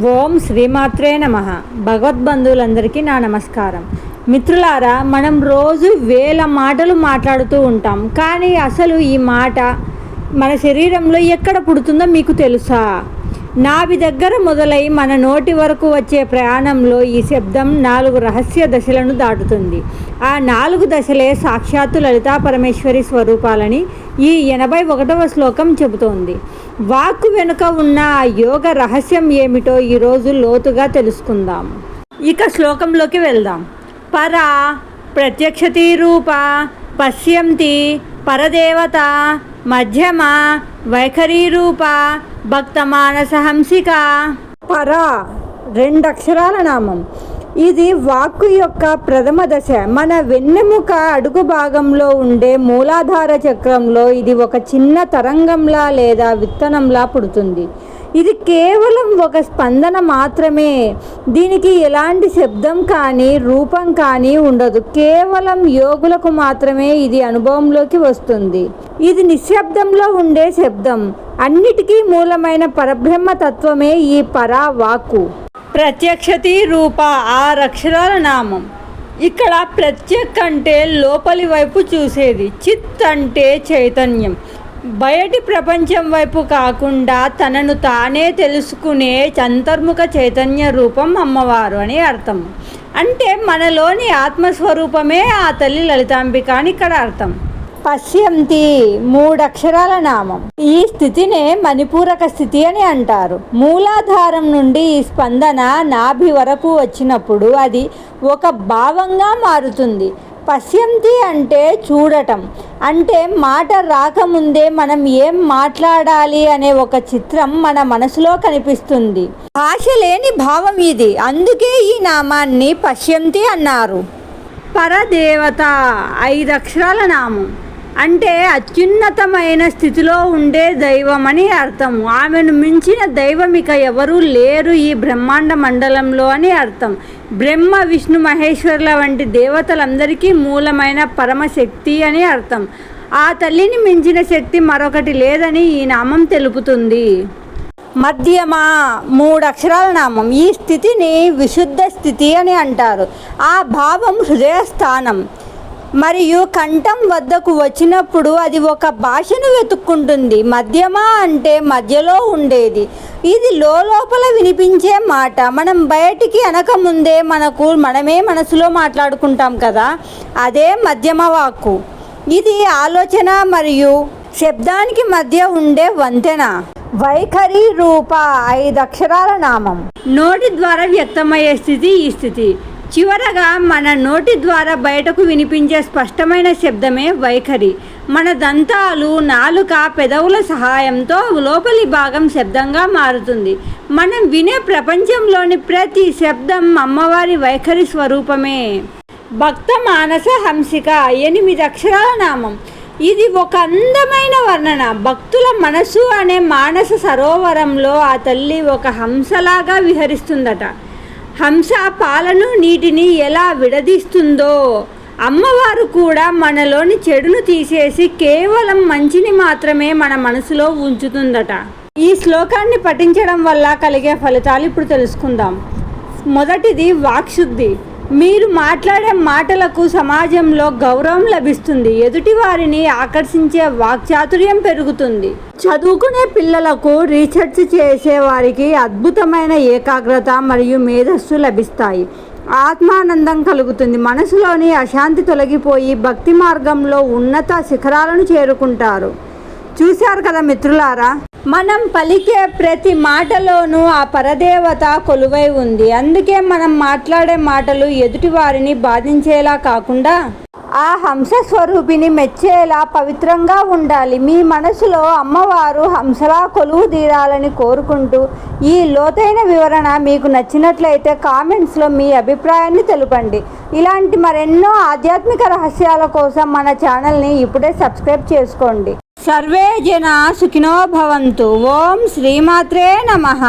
ఓం శ్రీమాత్రే నమః. భగవద్బంధువులందరికీ నా నమస్కారం. మిత్రులారా, మనం రోజు వేల మాటలు మాట్లాడుతూ ఉంటాం. కానీ అసలు ఈ మాట మన శరీరంలో ఎక్కడ పుడుతుందో మీకు తెలుసా? నాభి దగ్గర మొదలై మన నోటి వరకు వచ్చే ప్రయాణంలో ఈ శబ్దం 4 రహస్య దశలను దాటుతుంది. ఆ 4 దశలే సాక్షాత్తు లలితా పరమేశ్వరి స్వరూపాలని ఈ 81వ శ్లోకం చెబుతోంది. వాక్కు వెనుక ఉన్న ఆ యోగ రహస్యం ఏమిటో ఈరోజు లోతుగా తెలుసుకుందాం. ఇక శ్లోకంలోకి వెళ్దాం. పరా ప్రత్యక్షతి రూప పశ్యంతి పరదేవత మధ్యమ వైఖరీ రూప భక్తమానస హంసిక. పరా 2 అక్షరాల నామం. ఇది వాక్కు యొక్క ప్రథమ దశ. మన వెన్నెముక అడుగు భాగంలో ఉండే మూలాధార చక్రంలో ఇది ఒక చిన్న తరంగంలా లేదా విత్తనంలా పుడుతుంది. ఇది కేవలం ఒక స్పందన మాత్రమే. దీనికి ఎలాంటి శబ్దం కానీ రూపం కానీ ఉండదు. కేవలం యోగులకు మాత్రమే ఇది అనుభవంలోకి వస్తుంది. ఇది నిశ్శబ్దంలో ఉండే శబ్దం. అన్నిటికీ మూలమైన పరబ్రహ్మ తత్వమే ఈ పరా వాక్కు. ప్రత్యక్షతి రూప 6 అక్షరాల నామం. ఇక్కడ ప్రత్యక్ అంటే లోపలి వైపు చూసేది, చిత్ అంటే చైతన్యం, బయటి ప్రపంచం వైపు కాకుండా తనను తానే తెలుసుకునే అంతర్ముఖ చైతన్య రూపం అమ్మవారు అని అర్థం. అంటే మనలోని ఆత్మస్వరూపమే ఆ తల్లి లలితాంబిక అని ఇక్కడ అర్థం. పశ్యంతి 3 అక్షరాల నామం. ఈ స్థితినే మణిపూరక స్థితి అని అంటారు. మూలాధారం నుండి ఈ స్పందన నాభి వరకు వచ్చినప్పుడు అది ఒక భావంగా మారుతుంది. పశ్యంతి అంటే చూడటం. అంటే మాట రాకముందే మనం ఏం మాట్లాడాలి అనే ఒక చిత్రం మన మనసులో కనిపిస్తుంది. భాష లేని భావం ఇది. అందుకే ఈ నామాన్ని పశ్యంతి అన్నారు. పరదేవత 5 అక్షరాల నామం. అంటే అత్యున్నతమైన స్థితిలో ఉండే దైవం అని అర్థం. ఆమెను మించిన దైవం ఇక ఎవరూ లేరు ఈ బ్రహ్మాండ మండలంలో అని అర్థం. బ్రహ్మ విష్ణు మహేశ్వరుల వంటి దేవతలందరికీ మూలమైన పరమశక్తి అని అర్థం. ఆ తల్లిని మించిన శక్తి మరొకటి లేదని ఈ నామం తెలుపుతుంది. మధ్యమ 3 అక్షరాల నామం. ఈ స్థితిని విశుద్ధ స్థితి అని అంటారు. ఆ భావం హృదయస్థానం మరియు కంఠం వద్దకు వచ్చినప్పుడు అది ఒక భాషను వెతుక్కుంటుంది. మధ్యమ అంటే మధ్యలో ఉండేది. ఇది లోపల వినిపించే మాట. మనం బయటికి అనకముందే మనమే మనసులో మాట్లాడుకుంటాం కదా, అదే మధ్యమ వాక్కు. ఇది ఆలోచన మరియు శబ్దానికి మధ్య ఉండే వంతెన. వైఖరి రూప 5 అక్షరాల నామం. నోటి ద్వారా వ్యక్తమయ్యే స్థితి ఈ స్థితి. చివరగా మన నోటి ద్వారా బయటకు వినిపించే స్పష్టమైన శబ్దమే వైఖరి. మన దంతాలు, నాలుక, పెదవుల సహాయంతో లోపలి భాగం శబ్దంగా మారుతుంది. మనం వినే ప్రపంచంలోని ప్రతి శబ్దం అమ్మవారి వైఖరి స్వరూపమే. భక్త మానస హంసిక 8 అక్షరాల నామం. ఇది ఒక అందమైన వర్ణన. భక్తుల మనసు అనే మానస సరోవరంలో ఆ తల్లి ఒక హంసలాగా విహరిస్తుందట. హంస పాలను నీటిని ఎలా విడదీస్తుందో అమ్మవారు కూడా మనలోని చెడును తీసేసి కేవలం మంచిని మాత్రమే మన మనసులో ఉంచుతుందట. ఈ శ్లోకాన్ని పఠించడం వల్ల కలిగే ఫలితాలు ఇప్పుడు తెలుసుకుందాం. మొదటిది వాక్శుద్ధి. మీరు మాట్లాడే మాటలకు సమాజంలో గౌరవం లభిస్తుంది. ఎదుటి వారిని ఆకర్షించే వాక్చాతుర్యం పెరుగుతుంది. చదువుకునే పిల్లలకు, రీసెర్చ్ చేసే వారికి అద్భుతమైన ఏకాగ్రత మరియు మేధస్సు లభిస్తాయి. ఆత్మానందం కలుగుతుంది. మనసులోని అశాంతి తొలగిపోయి భక్తి మార్గంలో ఉన్నత శిఖరాలను చేరుకుంటారు. చూశారు కదా మిత్రులారా, మనం పలికే ప్రతి మాటలోనూ ఆ పరదేవత కొలువై ఉంది. అందుకే మనం మాట్లాడే మాటలు ఎదుటి వారిని బాధించేలా కాకుండా ఆ హంస స్వరూపిని మెచ్చేలా పవిత్రంగా ఉండాలి. మీ మనసులో అమ్మవారు హంసలా కొలువు తీరాలని కోరుకుంటూ ఈ లోతైన వివరణ మీకు నచ్చినట్లయితే కామెంట్స్లో మీ అభిప్రాయాన్ని తెలుపండి. ఇలాంటి మరెన్నో ఆధ్యాత్మిక రహస్యాల కోసం మన ఛానల్ని ఇప్పుడే సబ్స్క్రైబ్ చేసుకోండి. సర్వే జనా సుఖినో భవంతు. ఓం శ్రీమాత్రే నమః.